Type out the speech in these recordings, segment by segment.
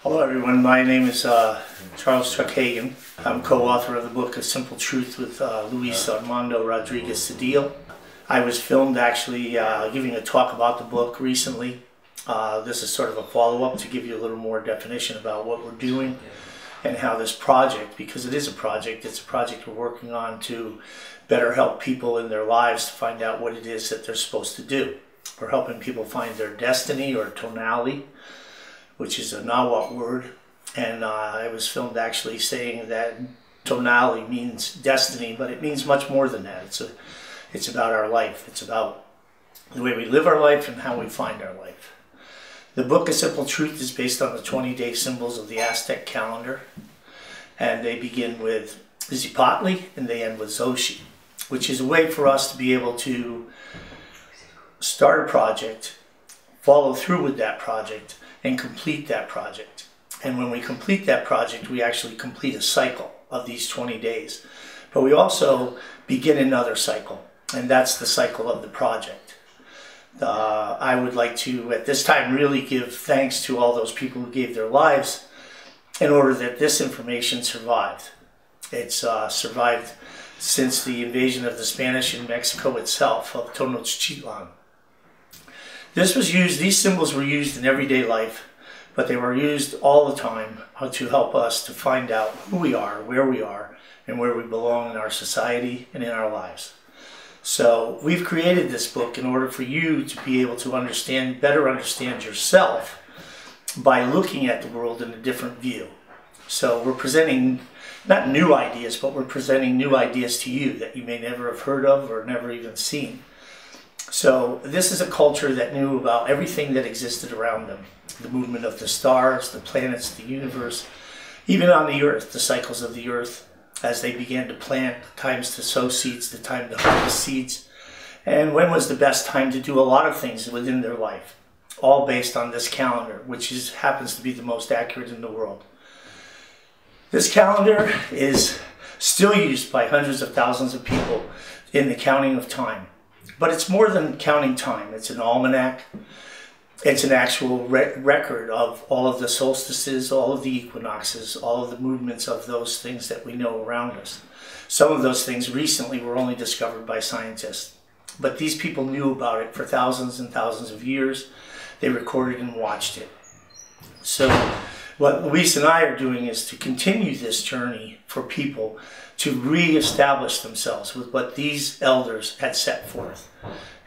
Hello everyone, my name is Charles Chuck Hagen. I'm co-author of the book A Simple Truth with Luis Armando Rodriguez Cedillo. I was filmed actually giving a talk about the book recently. This is sort of a follow-up to give you a little more definition about what we're doing and how this project, because it is a project, it's a project we're working on to better help people in their lives to find out what it is that they're supposed to do. We're helping people find their destiny or tonality, which is a Nahuatl word, and I was filmed actually saying that tonality means destiny, but it means much more than that. It's about our life. It's about the way we live our life and how we find our life. The book, A Simple Truth, is based on the 20-day symbols of the Aztec calendar, and they begin with Zipatli and they end with Xochi, which is a way for us to be able to start a project, follow through with that project, and complete that project. And when we complete that project, we actually complete a cycle of these 20 days. But we also begin another cycle, and that's the cycle of the project. I would like to, at this time, really give thanks to all those people who gave their lives in order that this information survived. It's survived since the invasion of the Spanish in Mexico itself, of Tenochtitlan. These symbols were used in everyday life, but they were used all the time to help us to find out who we are, and where we belong in our society and in our lives. So we've created this book in order for you to be able to better understand yourself by looking at the world in a different view. So we're presenting not new ideas, but we're presenting new ideas to you that you may never have heard of or never even seen. So this is a culture that knew about everything that existed around them. The movement of the stars, the planets, the universe, even on the earth, the cycles of the earth as they began to plant, times to sow seeds, the time to harvest seeds, and when was the best time to do a lot of things within their life, all based on this calendar, which happens to be the most accurate in the world. This calendar is still used by hundreds of thousands of people in the counting of time. But it's more than counting time. It's an almanac. It's an actual record of all of the solstices, all of the equinoxes, all of the movements of those things that we know around us. Some of those things recently were only discovered by scientists. But these people knew about it for thousands and thousands of years. They recorded and watched it. So what Luis and I are doing is to continue this journey for people to re-establish themselves with what these elders had set forth.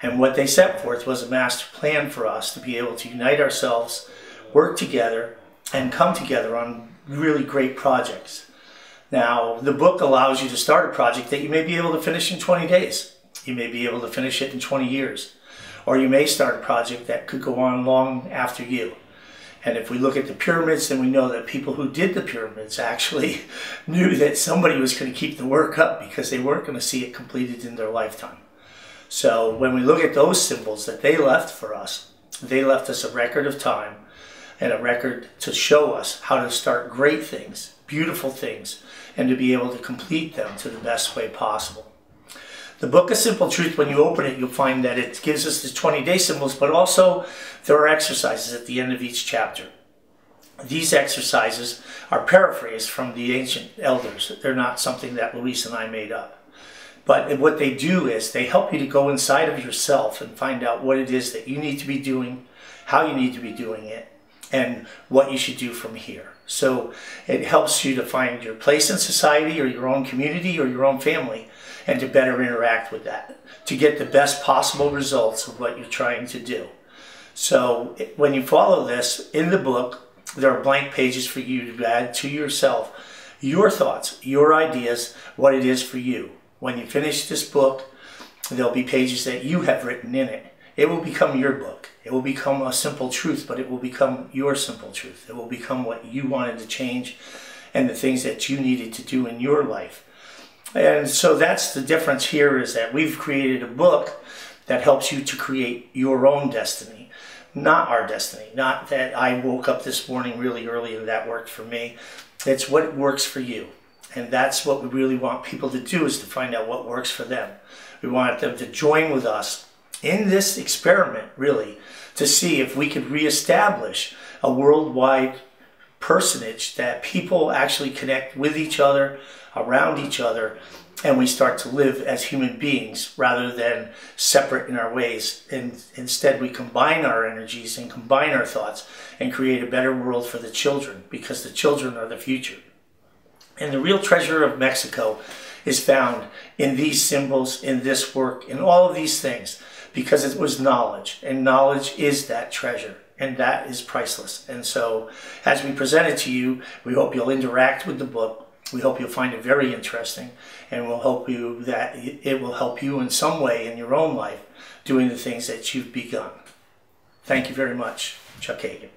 And what they set forth was a master plan for us to be able to unite ourselves, work together, and come together on really great projects. Now, the book allows you to start a project that you may be able to finish in 20 days. You may be able to finish it in 20 years. Or you may start a project that could go on long after you. And if we look at the pyramids, then we know that people who did the pyramids actually knew that somebody was going to keep the work up because they weren't going to see it completed in their lifetime. So when we look at those symbols that they left for us, they left us a record of time and a record to show us how to start great things, beautiful things, and to be able to complete them to the best way possible. The book, A Simple Truth, when you open it, you'll find that it gives us the 20-day symbols, but also there are exercises at the end of each chapter. These exercises are paraphrased from the ancient elders. They're not something that Luis and I made up. But what they do is they help you to go inside of yourself and find out what it is that you need to be doing, how you need to be doing it, and what you should do from here. So it helps you to find your place in society or your own community or your own family, and to better interact with that, to get the best possible results of what you're trying to do. So when you follow this, in the book, there are blank pages for you to add to yourself your thoughts, your ideas, what it is for you. When you finish this book, there'll be pages that you have written in it. It will become your book. It will become a simple truth, but it will become your simple truth. It will become what you wanted to change and the things that you needed to do in your life. And so that's the difference here, is that we've created a book that helps you to create your own destiny, not our destiny. Not that I woke up this morning really early and that worked for me. It's what works for you. And that's what we really want people to do, is to find out what works for them. We want them to join with us in this experiment, really, to see if we could reestablish a worldwide personage that people actually connect with each other, around each other, and we start to live as human beings rather than separate in our ways. And instead we combine our energies and combine our thoughts and create a better world for the children, because the children are the future. And the real treasure of Mexico is found in these symbols, in this work, in all of these things, because it was knowledge, and knowledge is that treasure, and that is priceless. And so as we present it to you, we hope you'll interact with the book. We hope you'll find it very interesting, and we'll hope you that it will help you in some way in your own life doing the things that you've begun. Thank you very much. Chuck Hagen.